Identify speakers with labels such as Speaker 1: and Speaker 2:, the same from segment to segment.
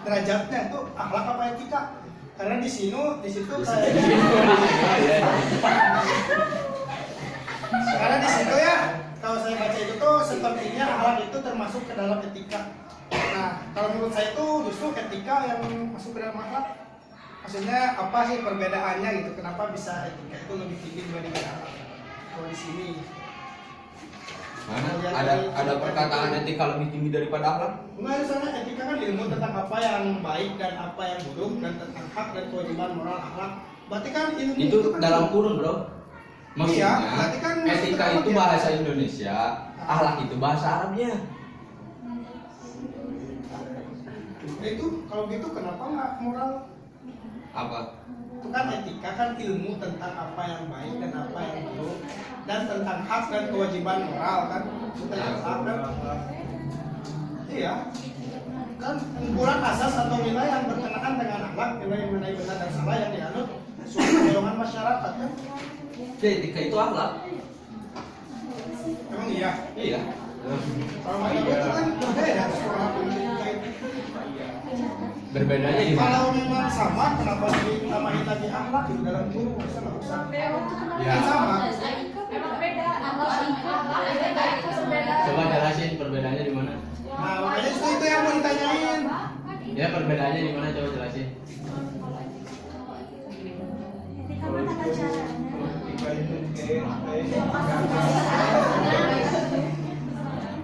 Speaker 1: derajatnya itu akhlak apa etika? Karena di situ kayaknya karena di situ ya kalau saya baca itu tuh sepertinya akhlak itu termasuk ke dalam etika. Nah kalau menurut saya itu justru etika yang masuk ke dalam akhlak. Maksudnya apa sih perbedaannya gitu? Kenapa bisa etika itu lebih tinggi dibandingkan akhlak? Kalau di sini
Speaker 2: mana ada perkataan etika lebih tinggi daripada akhlak?
Speaker 1: enggak, misalnya etika kan ilmu tentang apa yang baik dan apa yang buruk dan tentang hak dan kewajiban moral akhlak. Berarti kan ilmu
Speaker 2: Itu
Speaker 1: kan
Speaker 2: dalam kurun, bro. Maksudnya
Speaker 1: iya, berarti kan
Speaker 2: etika itu bahasa Indonesia, akhlak itu bahasa Arabnya.
Speaker 1: Itu kalau gitu kenapa nggak moral?
Speaker 2: Apa?
Speaker 1: Itu kan etika kan ilmu tentang apa yang baik dan apa yang buruk dan tentang hak dan kewajiban moral kan, bukan akhlak kan? Iya. Kan ukuran asas atau nilai yang berkenaan dengan akhlak, nilai benar dan salah yang dianut suatu golongan masyarakat kan?
Speaker 2: Jadi etika itu akhlak.
Speaker 1: Emang iya.
Speaker 2: Iya.
Speaker 1: Kalau nggak tahu itu kan berbeda sekolah etika itu.
Speaker 2: Berbedanya di mana?
Speaker 1: Kalau memang sama, kenapa ditambahin lagi akhlak di dalam guru? Bisa nggak usah?
Speaker 2: Ya.
Speaker 1: Sama.
Speaker 3: Memang beda. Akhlak itu berbeda.
Speaker 2: Coba jelasin perbedaannya di mana?
Speaker 1: Nah, makanya itu yang mau ditanyain.
Speaker 2: Ya perbedaannya di mana, coba jelasin.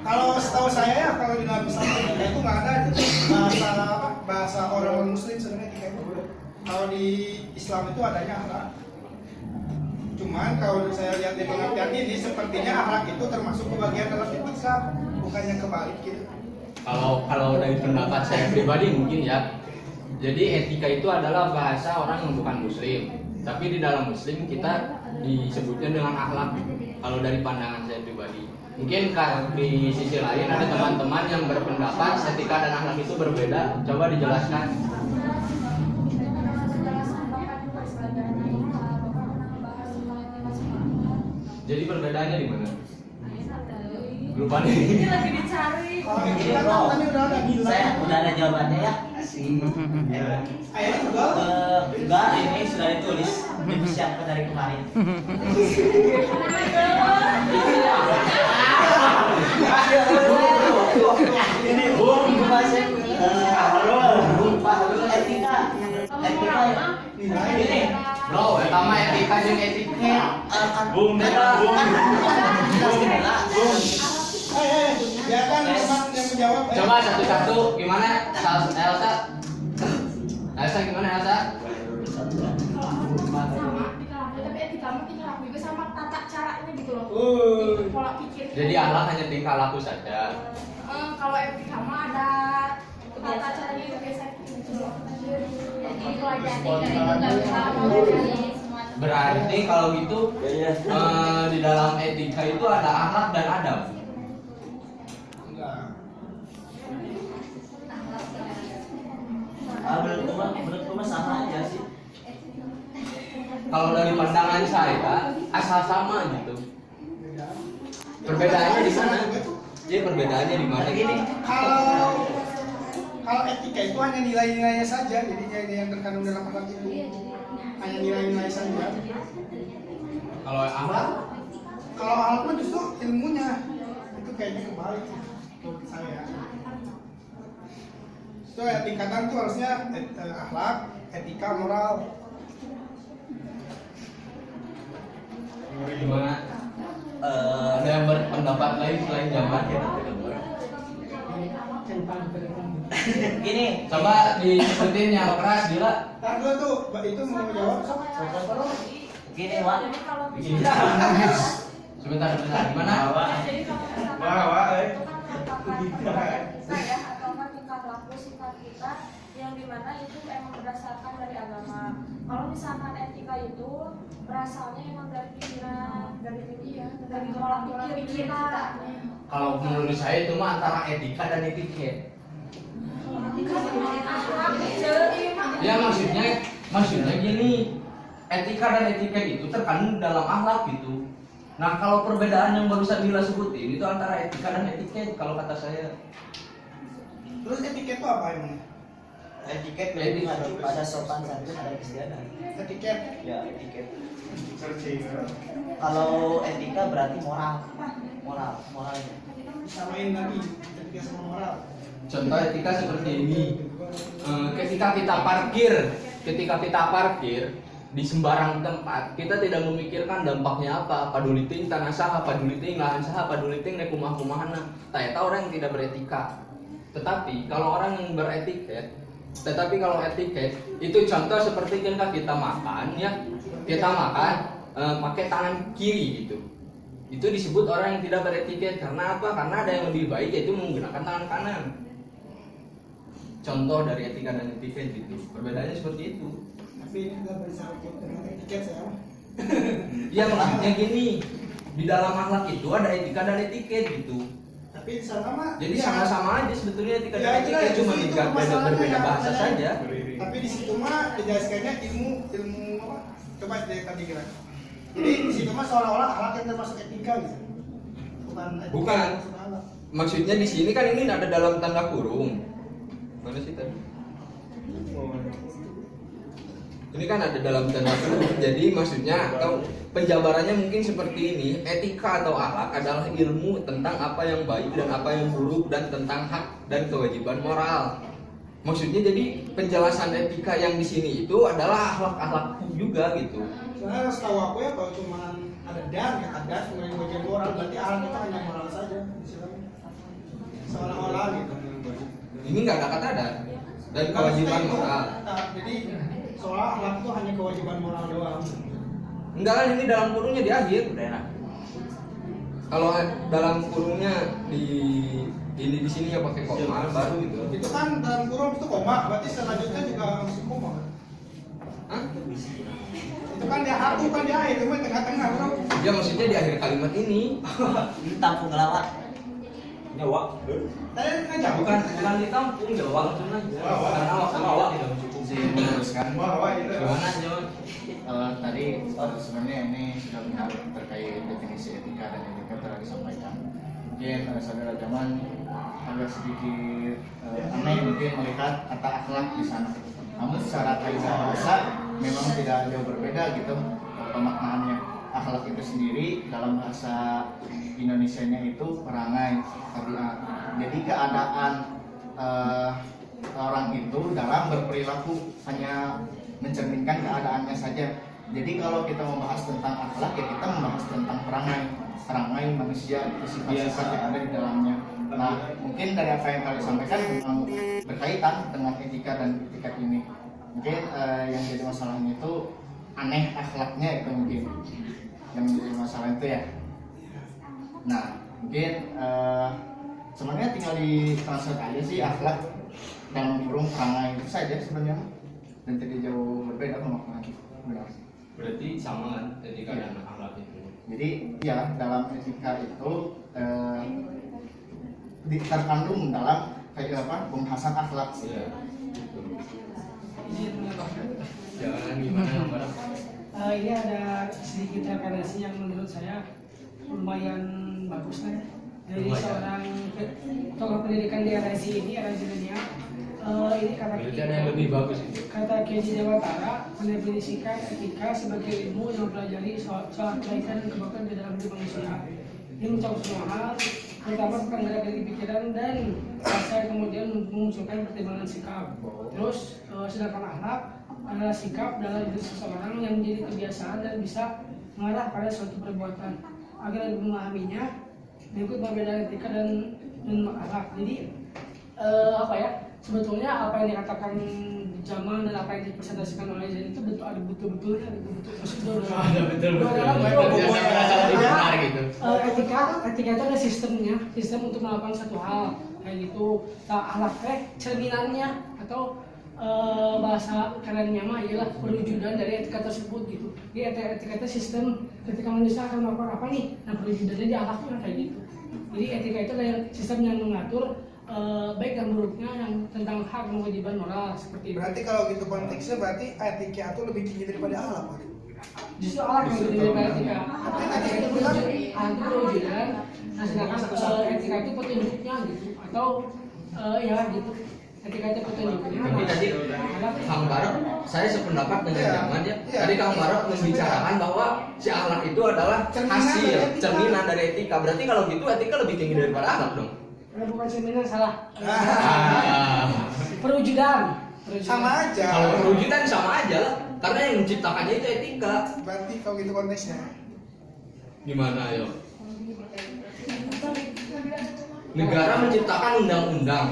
Speaker 1: Kalau setahu saya ya, kalau di dalam Islam etika itu nggak ada bahasa orang Muslim sebenarnya etika itu. Kalau di Islam itu adanya akhlak. Cuman kalau saya lihat di pengertian ini, sepertinya akhlak itu termasuk kebagian dalam etika, bukannya kebalik gitu.
Speaker 2: Kalau dari pendapat saya pribadi mungkin ya. Jadi etika itu adalah bahasa orang yang bukan muslim. Tapi di dalam muslim kita disebutnya dengan akhlak. Kalau dari pandangan saya pribadi. Mungkin di sisi lain ada teman-teman yang berpendapat etika dan akhlak itu berbeda. Coba dijelaskan. Jadi perbedaannya di mana? Lupa nih.
Speaker 3: Ini lagi dicari.
Speaker 1: Kalau etika kan tadi udah ada nilai.
Speaker 4: Saya udah ada jawabannya ya. Asik.
Speaker 1: Ayatnya juga.
Speaker 4: Enggak, ini sudah ditulis, dipersiapkan dari kemarin. Ini masih etika. Etika ya. Ini
Speaker 2: Bro, pertama etika jeung etiket.
Speaker 4: bung
Speaker 1: Ya kan teman yang menjawab.
Speaker 2: Coba satu-satu gimana? Elsa. Elsa gimana Elsa?
Speaker 3: Sama tapi etika mah tingkah laku juga sama tata caranya gitu loh. Pola pikir.
Speaker 2: Jadi akhlak hanya tingkah laku saja.
Speaker 3: Kalau etika mah ada tata caranya itu biasa gitu loh. Jadi kalau etika itu nggak bisa mempelajari semua.
Speaker 2: Berarti kalau gitu di dalam etika itu ada akhlak dan adab.
Speaker 1: Enggak.
Speaker 4: menurutku mah sama aja sih.
Speaker 2: Kalau dari pandangan saya asal sama gitu. Perbedaannya di mana? Jadi perbedaannya di mana?
Speaker 4: Gini,
Speaker 1: Kalau etika itu hanya nilai-nilainya saja, jadi nilai yang terkandung dalam akhlak itu hanya nilai-nilai saja.
Speaker 2: Kalau akhlak
Speaker 1: Kalau akhlak mah justru ilmunya itu kayaknya kebalik sih, menurut saya. Itu ya tingkatan tuh harusnya akhlak, etika, moral.
Speaker 2: gimana? Ada yang berpendapat lain selain zaman?
Speaker 4: gini,
Speaker 2: Coba disebutin yang keras gila.
Speaker 1: Ntar dulu tuh, itu mau jawab sok.
Speaker 4: gini Wak.
Speaker 3: Jadi kalau
Speaker 2: Sebentar. Gimana?
Speaker 3: jadi kalau saya atau tingkah laku sifat kita yang dimana itu emang berdasarkan dari agama. Kalau misalkan etika itu berasalnya emang dari pikiran, dari pola pikir kita.
Speaker 2: Kalau menurut saya itu mah antara etika dan etiket. Ya maksudnya gini, etika dan etiket itu terkandung dalam akhlak gitu. Nah kalau perbedaan yang barusan Bila sebutin itu antara etika dan etiket kalau kata saya.
Speaker 1: Terus etiket itu apa emang?
Speaker 4: Etiket lebih mengacu pada sopan santun dan istiadat.
Speaker 1: Etiket.
Speaker 4: Ya, etiket.
Speaker 1: Searching.
Speaker 4: Kalau etika berarti moralnya.
Speaker 1: Samain lagi etika sama moral.
Speaker 2: Contoh etika seperti ini. Ketika kita parkir di sembarang tempat, kita tidak memikirkan dampaknya apa. Paduli ting tanah saha, paduli ting lahan saha, paduli ting nek kumah-kumahana. Ternyata orang yang tidak beretika. Tetapi kalau orang yang beretiket, itu contoh seperti ketika kita makan ya, pakai tangan kiri gitu. Itu disebut orang yang tidak beretiket. Karena apa? Karena ada yang lebih baik, yaitu menggunakan tangan kanan. Contoh dari etika dan etiket gitu. Perbedaannya seperti itu.
Speaker 1: Tapi ini nggak bisa dengan etiket saya.
Speaker 2: Ya maksudnya gini, di dalam akhlak itu ada etika dan etiket gitu.
Speaker 1: Tapi sama.
Speaker 2: Jadi sama-sama aja sebetulnya etika
Speaker 1: Ya,
Speaker 2: dan
Speaker 1: itu
Speaker 2: etiket,
Speaker 1: lah,
Speaker 2: cuma
Speaker 1: itu
Speaker 2: berbeda
Speaker 1: masalahnya,
Speaker 2: bahasa
Speaker 1: ya.
Speaker 2: saja.
Speaker 1: Tapi di situ mah dijelaskannya ilmu apa? Coba dari tadi kira. Jadi di situ mah seolah-olah akhlak yang termasuk etika gitu. Bukan.
Speaker 2: Bukan.
Speaker 1: Termasuk akhlak.
Speaker 2: Maksudnya di sini kan ini ada dalam tanda kurung. Mana sih tadi? Ini kan ada dalam tanda kurung. Jadi maksudnya atau penjabarannya mungkin seperti ini. Etika atau akhlak adalah ilmu tentang apa yang baik dan apa yang buruk, dan tentang hak dan kewajiban moral. Maksudnya jadi penjelasan etika yang di sini itu adalah akhlak juga gitu.
Speaker 1: Soalnya setahu aku ya kalau cuma ada dan kata das mengenai bagian moral, berarti akhlak itu hanya moral saja. Seolah-olah gitu.
Speaker 2: Ini nggak ada kata dan kewajiban moral.
Speaker 1: Nah, jadi seolah akhlak itu hanya kewajiban moral doang.
Speaker 2: Enggak kan, ini dalam kurungnya di akhir udah enak. Kalau dalam kurungnya di sini ya pakai koma baru gitu.
Speaker 1: Itu kan dalam kurung itu koma, berarti selanjutnya juga harus koma.
Speaker 2: Hah?
Speaker 1: Itu kan dia hatu kan dia akhir, cuma tengah-tengah bro.
Speaker 2: Ya maksudnya di akhir kalimat ini.
Speaker 4: Ini tampung ngelawak. Nyawa.
Speaker 1: Tadi kan jauh
Speaker 2: Bukan di kampung Jawa cuma karena waktu awak tidak cukup sih meneruskan. Gimana John?
Speaker 5: Tadi sebenarnya ini sudah benar terkait definisi etika dan etika telah disampaikan. Mungkin saudara Jaman agak sedikit aneh mungkin melihat kata akhlak di sana. Namun secara kaidah bahasa memang tidak jauh berbeda gitu pemaknaannya. Akhlak itu sendiri dalam bahasa Indonesianya itu perangai, tabiat. Jadi keadaan orang itu dalam berperilaku hanya mencerminkan keadaannya saja. Jadi kalau kita membahas tentang akhlak ya kita membahas tentang perangai manusia, itu sifat-sifat yang ada di dalamnya. Nah mungkin dari apa yang kalian sampaikan memang berkaitan dengan etika dan etiket ini. Mungkin yang jadi masalahnya itu aneh akhlaknya itu mungkin yang jadi masalah itu ya. Nah mungkin sebenarnya tinggal di translate aja sih akhlak dalam kurung perangai itu saja sebenarnya, dan tidak jauh berbeda pemaknaan. Benar.
Speaker 2: Berarti sama kan etika dan akhlak itu.
Speaker 5: Jadi ya dalam etika itu terkandung dalam kayak apa pembahasan akhlak.
Speaker 2: Iya. Jangan gimana Mbak?
Speaker 6: Ini ada sedikit referensi yang menurut saya lumayan bagus lah ya. Dari seorang tokoh pendidikan di RSI ini, RSI Dunia. Ini kata
Speaker 2: Berarti ada yang lebih bagus itu.
Speaker 6: kata Keji Dewatara mendefinisikan etika sebagai ilmu yang mempelajari soal kebaikan dan kebaikan di dalam diri manusia. Ini mencakup semua hal, terutama tentang gerak dari pikiran dan rasa, kemudian memunculkan pertimbangan sikap. Terus sedangkan akhlak adalah sikap dalam diri seseorang yang menjadi kebiasaan dan bisa mengarah pada suatu perbuatan. Agar lebih memahaminya, berikut perbedaan etika dan akhlak. Jadi apa ya? Sebetulnya apa yang dikatakan Jamal dan apa yang dipresentasikan oleh Zain itu betul ada betul-betulnya
Speaker 2: Ada betul-betul. Biasa merasa lebih benar gitu.
Speaker 6: Etika itu ada sistem untuk melakukan satu hal kayak gitu. Nah, akhlak cerminannya atau bahasa kerennya mah ialah perwujudan dari etika tersebut gitu. Jadi etika itu sistem ketika manusia akan melakukan apa nih, nah perwujudannya di akhlaknya kayak gitu. Jadi etika itu adalah sistem yang mengatur baik dan buruknya yang tentang hak dan kewajiban moral seperti itu.
Speaker 1: Berarti kalau gitu konteksnya berarti etika itu lebih tinggi daripada akhlak.
Speaker 6: Justru akhlak yang lebih daripada etika. Etika itu perwujudan, nah sedangkan etika itu petunjuknya gitu atau Ya gitu. Ketika itu petunjuknya.
Speaker 2: Tapi tadi Kang Barok, saya sependapat dengan
Speaker 1: Iya.
Speaker 2: Jaman ya.
Speaker 1: Iya.
Speaker 2: Tadi Kang Barok membicarakan bahwa si akhlak itu adalah
Speaker 1: Cerminan
Speaker 2: hasil,
Speaker 1: dari etika.
Speaker 2: cerminan dari etika. Berarti kalau gitu etika lebih tinggi daripada akhlak dong.
Speaker 6: Bukan seminar salah.
Speaker 2: Ah.
Speaker 6: Perwujudan.
Speaker 1: Sama aja.
Speaker 2: Kalau perwujudan sama aja lah. Karena yang menciptakannya itu etika.
Speaker 1: Berarti kalau gitu konteksnya.
Speaker 2: Gimana yo? Negara menciptakan undang-undang.